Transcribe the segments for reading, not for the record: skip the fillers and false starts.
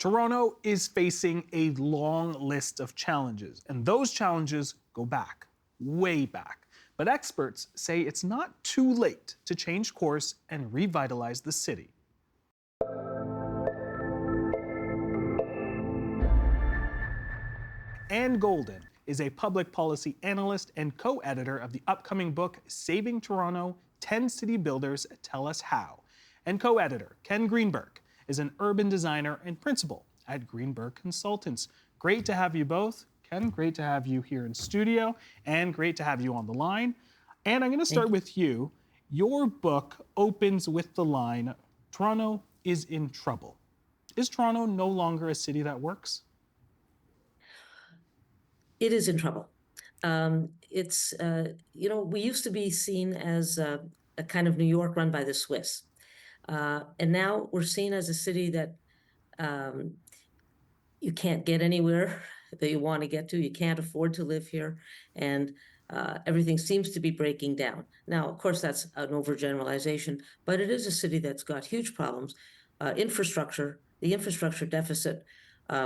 Toronto is facing a long list of challenges, and those challenges go back, way back. But experts say it's not too late to change course and revitalize the city. Anne Golden is a public policy analyst and co-editor of the upcoming book, Saving Toronto, 10 City Builders Tell Us How. And co-editor Ken Greenberg is an urban designer and principal at Greenberg Consultants. Great to have you both. Ken, great to have you here in studio, and great to have you on the line. And I'm going to start with you. Your book opens with the line, Toronto is in trouble. Is Toronto no longer a city that works? It is in trouble. We used to be seen as a kind of New York run by the Swiss. And now we're seen as a city that you can't get anywhere that you want to get to. You can't afford to live here. And everything seems to be breaking down. Now, of course, that's an overgeneralization, but it is a city that's got huge problems. The infrastructure deficit,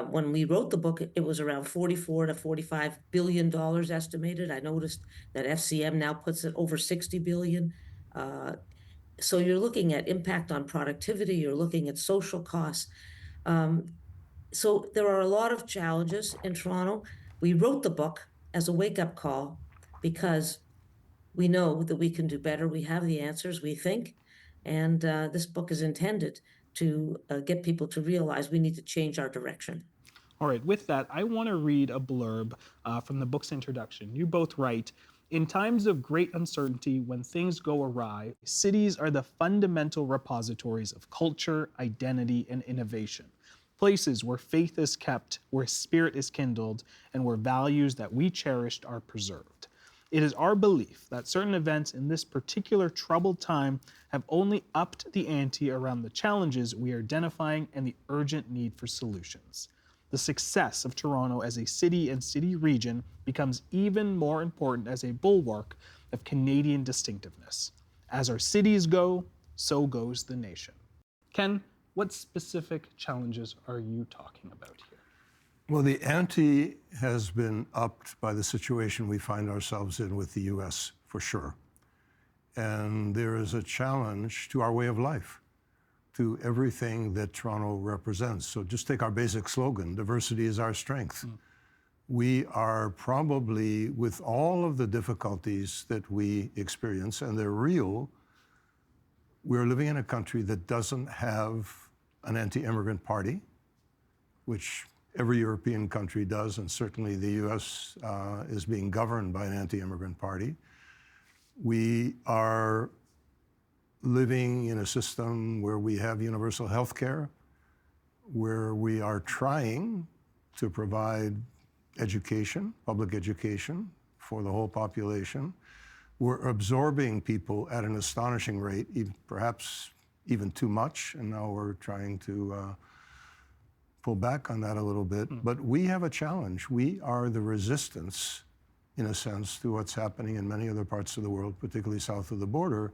when we wrote the book, it was around $44 to $45 billion estimated. I noticed that FCM now puts it over $60 billion. So you're looking at impact on productivity, you're looking at social costs. So there are a lot of challenges in Toronto. We wrote the book as a wake-up call because we know that we can do better. We have the answers, we think, and this book is intended to get people to realize we need to change our direction. All right, with that, I want to read a blurb from the book's introduction. You both write, in times of great uncertainty, when things go awry, cities are the fundamental repositories of culture, identity, and innovation. Places where faith is kept, where spirit is kindled, and where values that we cherished are preserved. It is our belief that certain events in this particular troubled time have only upped the ante around the challenges we are identifying and the urgent need for solutions. The success of Toronto as a city and city region becomes even more important as a bulwark of Canadian distinctiveness. As our cities go, so goes the nation. Ken, what specific challenges are you talking about here? Well, the ante has been upped by the situation we find ourselves in with the US, for sure. And there is a challenge to our way of life, to everything that Toronto represents. So just take our basic slogan, diversity is our strength. We are probably, with all of the difficulties that we experience, and they're real, we're living in a country that doesn't have an anti-immigrant party, which every European country does, and certainly the US is being governed by an anti-immigrant party. We are living in a system where we have universal health care, where we are trying to provide education, public education for the whole population. We're absorbing people at an astonishing rate, perhaps even too much, and now we're trying to pull back on that a little bit. But we have a challenge. We are the resistance, in a sense, to what's happening in many other parts of the world, particularly south of the border.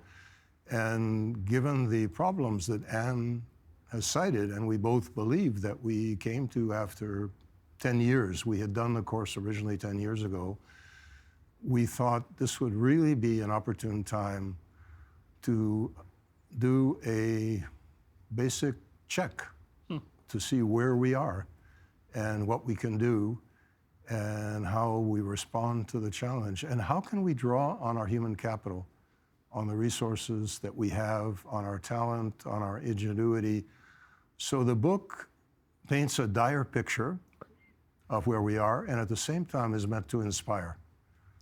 And given the problems that Anne has cited, and we both believe that we came to after 10 years, we had done the course originally 10 years ago, we thought this would really be an opportune time to do a basic check to see where we are and what we can do and how we respond to the challenge. And how can we draw on our human capital, on the resources that we have, on our talent, on our ingenuity. So the book paints a dire picture of where we are, and at the same time is meant to inspire.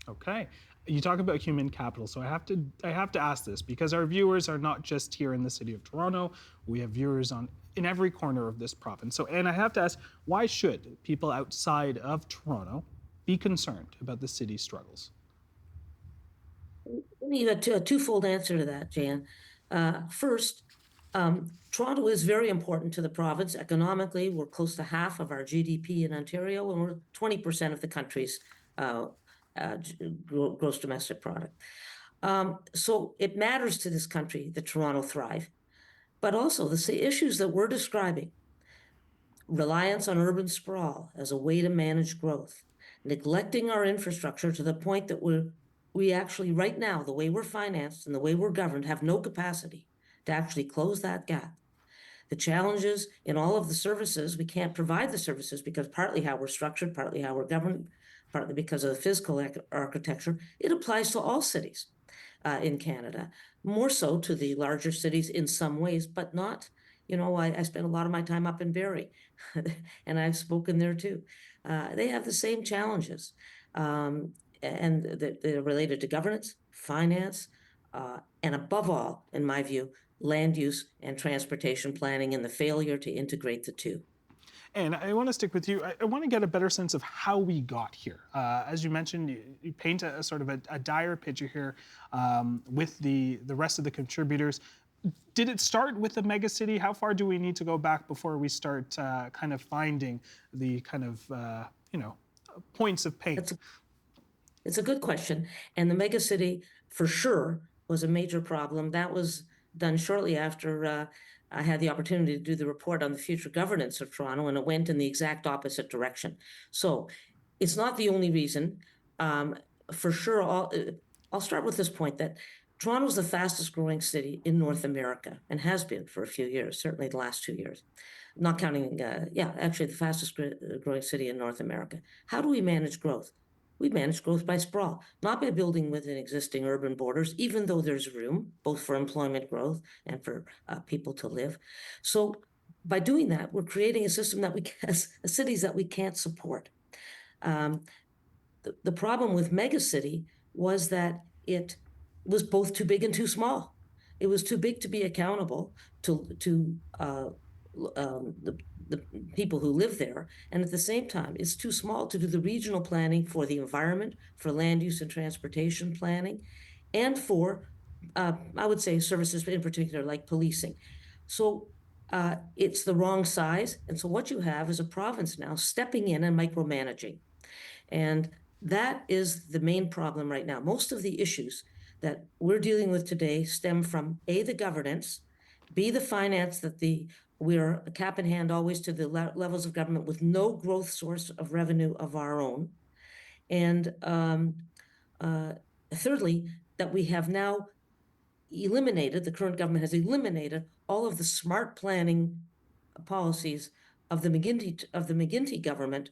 Okay. You talk about human capital, so I have to ask this because our viewers are not just here in the city of Toronto. We have viewers in every corner of this province. And I have to ask, why should people outside of Toronto be concerned about the city's struggles? You got a twofold answer to that, Jan. First, Toronto is very important to the province. Economically, we're close to half of our GDP in Ontario, and we're 20% of the country's gross domestic product. So it matters to this country that Toronto thrive. But also, the issues that we're describing reliance on urban sprawl as a way to manage growth, neglecting our infrastructure to the point that we actually, right now, the way we're financed and the way we're governed, have no capacity to actually close that gap. The challenges in all of the services, we can't provide the services because partly how we're structured, partly how we're governed, partly because of the physical architecture. It applies to all cities in Canada, more so to the larger cities in some ways, but not. I spend a lot of my time up in Barrie, and I've spoken there too. They have the same challenges, and they're related to governance, finance, and above all, in my view, land use and transportation planning and the failure to integrate the two. And I want to stick with you. I want to get a better sense of how we got here. As you mentioned, you paint a sort of a dire picture here with the rest of the contributors. Did it start with the megacity? How far do we need to go back before we start kind of finding the kind of, points of pain? It's a good question. And the megacity, for sure, was a major problem. That was done shortly after I had the opportunity to do the report on the future governance of Toronto, and it went in the exact opposite direction. So it's not the only reason. For sure, I'll start with this point that Toronto is the fastest growing city in North America and has been for a few years, certainly the last 2 years. Not counting, actually the fastest growing city in North America. How do we manage growth? We manage growth by sprawl, not by building within existing urban borders, even though there's room both for employment growth and for people to live. So by doing that, we're creating a system that cities that we can't support. The problem with megacity was that it was both too big and too small. It was too big to be accountable to the people who live there, and at the same time, it's too small to do the regional planning for the environment, for land use and transportation planning, and for, I would say, services in particular, like policing. So it's the wrong size, and so what you have is a province now stepping in and micromanaging. And that is the main problem right now. Most of the issues that we're dealing with today stem from A, the governance, B, the finance that we're cap in hand always to the levels of government with no growth source of revenue of our own. And thirdly, that we have now eliminated, the current government has eliminated all of the smart planning policies of the McGuinty government,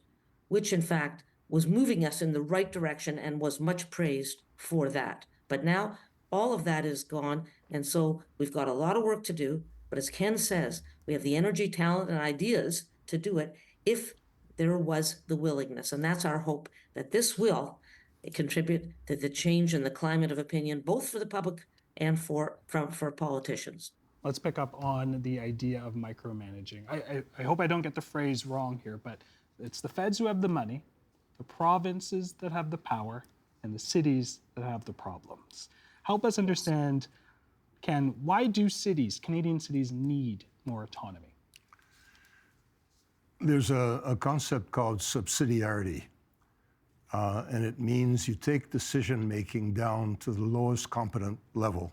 which in fact was moving us in the right direction and was much praised for that. But now all of that is gone. And so we've got a lot of work to do. But as Ken says, we have the energy, talent, and ideas to do it if there was the willingness. And that's our hope, that this will contribute to the change in the climate of opinion, both for the public and for politicians. Let's pick up on the idea of micromanaging. I hope I don't get the phrase wrong here, but it's the feds who have the money, the provinces that have the power, and the cities that have the problems. Help us understand, Ken, why do Canadian cities, need more autonomy? There's a concept called subsidiarity, and it means you take decision-making down to the lowest competent level.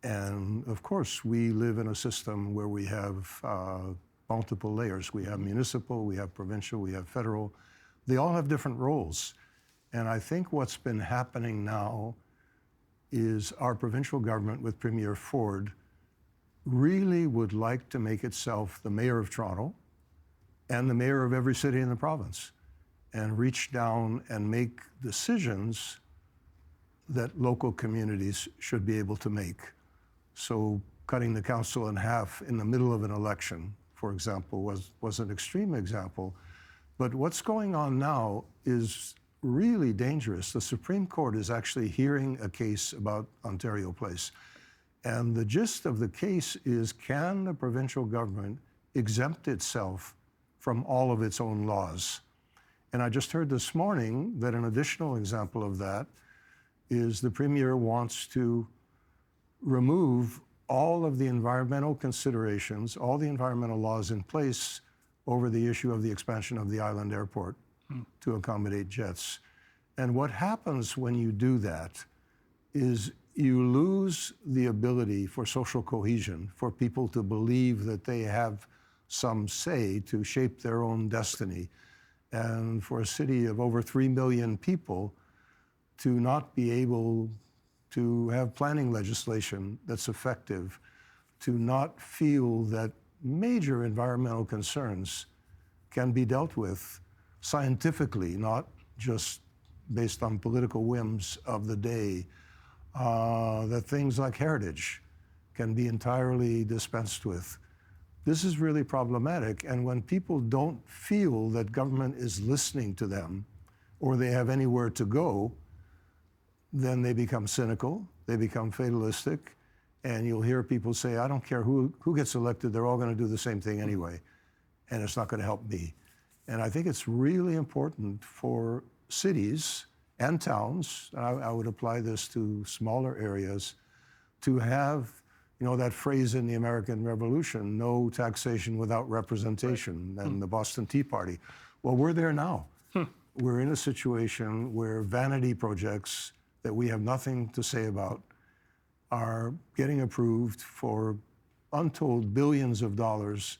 And of course, we live in a system where we have multiple layers. We have municipal, we have provincial, we have federal. They all have different roles. And I think what's been happening now is our provincial government with Premier Ford really would like to make itself the mayor of Toronto and the mayor of every city in the province and reach down and make decisions that local communities should be able to make. So cutting the council in half in the middle of an election, for example, was an extreme example. But what's going on now is really dangerous. The Supreme Court is actually hearing a case about Ontario Place. And the gist of the case is, can the provincial government exempt itself from all of its own laws? And I just heard this morning that an additional example of that is the Premier wants to remove all of the environmental considerations, all the environmental laws in place over the issue of the expansion of the island airport to accommodate jets. And what happens when you do that is you lose the ability for social cohesion, for people to believe that they have some say, to shape their own destiny. And for a city of over 3 million people to not be able to have planning legislation that's effective, to not feel that major environmental concerns can be dealt with scientifically, not just based on political whims of the day, that things like heritage can be entirely dispensed with. This is really problematic, and when people don't feel that government is listening to them or they have anywhere to go, then they become cynical, they become fatalistic, and you'll hear people say, I don't care who gets elected, they're all going to do the same thing anyway, and it's not going to help me. And I think it's really important for cities and towns, I would apply this to smaller areas, to have, you know, that phrase in the American Revolution, no taxation without representation, and the Boston Tea Party. Well, we're there now. We're in a situation where vanity projects that we have nothing to say about are getting approved for untold billions of dollars.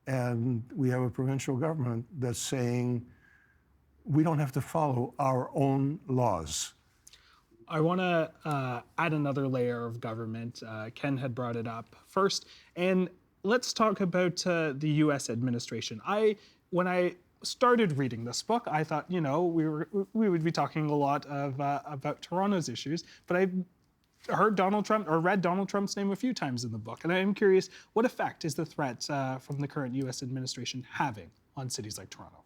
And we have a provincial government that's saying, we don't have to follow our own laws. I want to add another layer of government. Ken had brought it up first. And let's talk about the US administration. When I started reading this book, I thought, you know, we would be talking a lot about Toronto's issues, but I heard Donald Trump, or read Donald Trump's name a few times in the book. And I am curious, what effect is the threat from the current US administration having on cities like Toronto?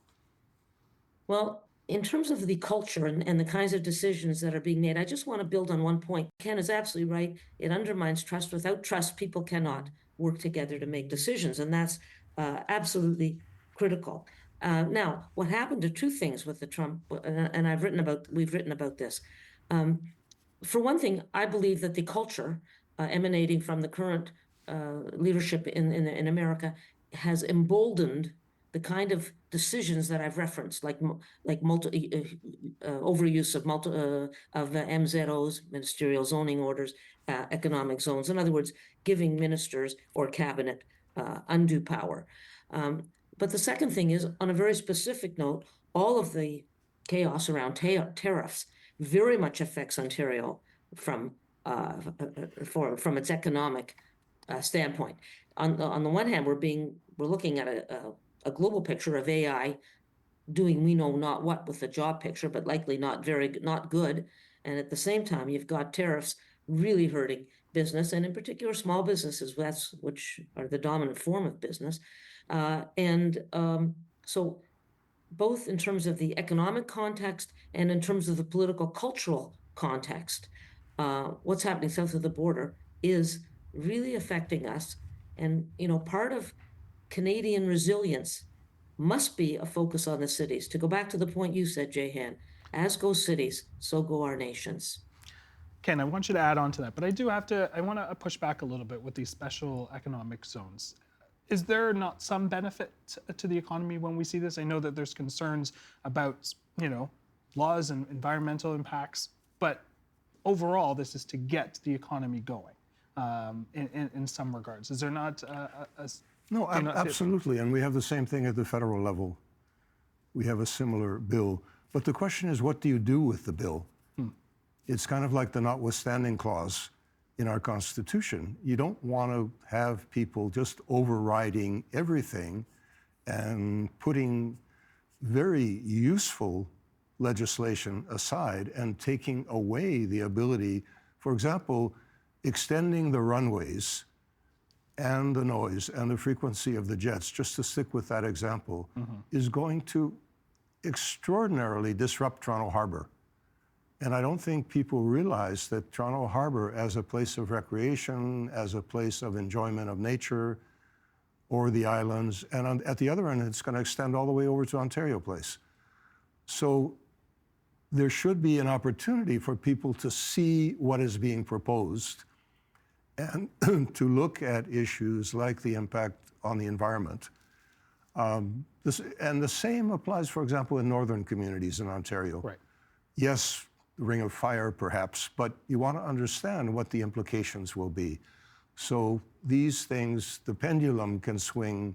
Well, in terms of the culture and the kinds of decisions that are being made, I just want to build on one point. Ken is absolutely right. It undermines trust. Without trust, people cannot work together to make decisions, and that's absolutely critical. Now, what happened to two things with the Trump, and we've written about this. For one thing, I believe that the culture emanating from the current leadership in America has emboldened the kind of decisions that I've referenced, like overuse of MZOs, ministerial zoning orders, economic zones. In other words, giving ministers or cabinet undue power. But the second thing is, on a very specific note, all of the chaos around tariffs very much affects Ontario from its economic standpoint. On the one hand, we're looking at a global picture of AI doing we know not what with the job picture, but likely not good. And at the same time, you've got tariffs really hurting business, and in particular small businesses, which are the dominant form of business. So both in terms of the economic context and in terms of the political cultural context, what's happening south of the border is really affecting us. And, you know, part of Canadian resilience must be a focus on the cities. To go back to the point you said, Jehan, as go cities, so go our nations. Ken, I want you to add on to that, but I want to push back a little bit with these special economic zones. Is there not some benefit to the economy when we see this? I know that there's concerns about, you know, laws and environmental impacts, but overall, this is to get the economy going in some regards. Is there not No, absolutely. And we have the same thing at the federal level. We have a similar bill. But the question is, what do you do with the bill? It's kind of like the notwithstanding clause in our Constitution. You don't want to have people just overriding everything and putting very useful legislation aside and taking away the ability, for example, extending the runways and the noise and the frequency of the jets, just to stick with that example, is going to extraordinarily disrupt Toronto Harbour. And I don't think people realize that Toronto Harbour, as a place of recreation, as a place of enjoyment of nature, or the islands, and at the other end, it's going to extend all the way over to Ontario Place. So there should be an opportunity for people to see what is being proposed and to look at issues like the impact on the environment. And the same applies, for example, in northern communities in Ontario. Right. Yes, Ring of Fire perhaps, but you want to understand what the implications will be. So these things, the pendulum can swing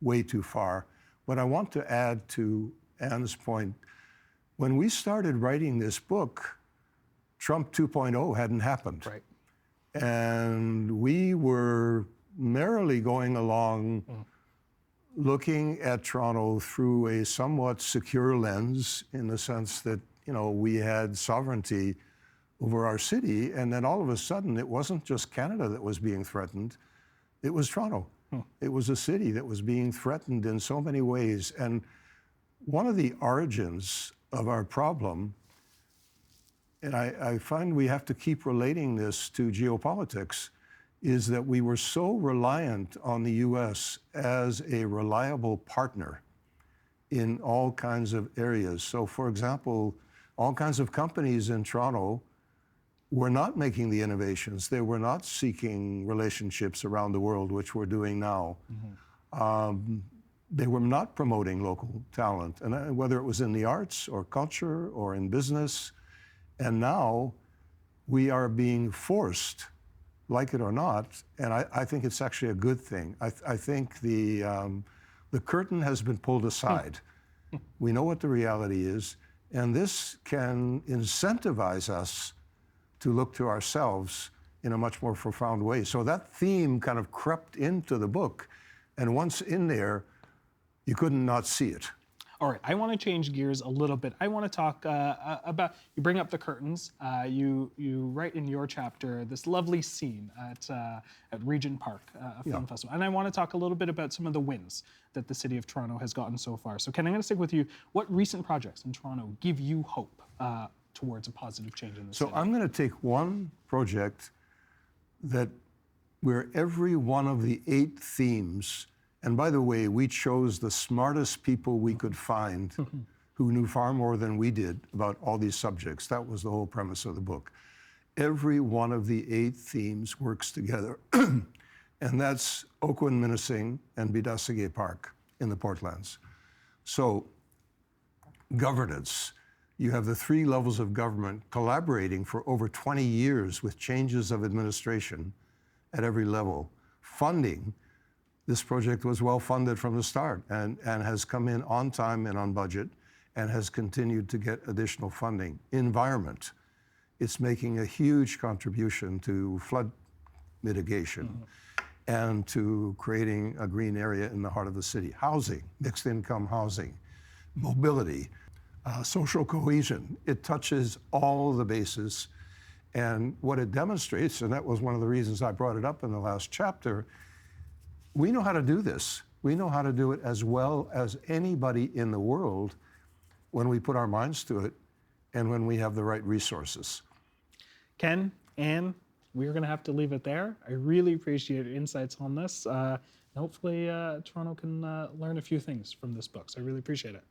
way too far. But I want to add to Anne's point, when we started writing this book, Trump 2.0 hadn't happened. Right. And we were merrily going along looking at Toronto through a somewhat secure lens, in the sense that, we had sovereignty over our city. And then all of a sudden, it wasn't just Canada that was being threatened, it was Toronto. It was a city that was being threatened in so many ways. And one of the origins of our problem, and I find we have to keep relating this to geopolitics, is that we were so reliant on the US as a reliable partner in all kinds of areas. So, for example, all kinds of companies in Toronto were not making the innovations. They were not seeking relationships around the world, which we're doing now. They were not promoting local talent, and whether it was in the arts or culture or in business. And now we are being forced, like it or not, and I think it's actually a good thing. I think the curtain has been pulled aside. We know what the reality is, and this can incentivize us to look to ourselves in a much more profound way. So that theme kind of crept into the book, and once in there, you couldn't not see it. All right, I want to change gears a little bit. I want to talk about, you bring up the curtains. You write in your chapter this lovely scene at Regent Park, a film festival. And I want to talk a little bit about some of the wins that the City of Toronto has gotten so far. So Ken, I'm going to stick with you. What recent projects in Toronto give you hope towards a positive change in the city? So I'm going to take one project where every one of the 8 themes, and by the way, we chose the smartest people we could find who knew far more than we did about all these subjects. That was the whole premise of the book. Every one of the 8 themes works together. And that's Oakland, Minising, and Bidasige Park in the Portlands. So governance. You have the 3 levels of government collaborating for over 20 years with changes of administration at every level. Funding. This project was well funded from the start and has come in on time and on budget and has continued to get additional funding. Environment. It's making a huge contribution to flood mitigation and to creating a green area in the heart of the city. Housing, mixed income housing, mobility, social cohesion. It touches all the bases. And what it demonstrates, and that was one of the reasons I brought it up in the last chapter, we know how to do this. We know how to do it as well as anybody in the world when we put our minds to it and when we have the right resources. Ken, Anne, we're going to have to leave it there. I really appreciate your insights on this. Hopefully, Toronto can learn a few things from this book. So I really appreciate it.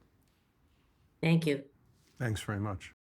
Thank you. Thanks very much.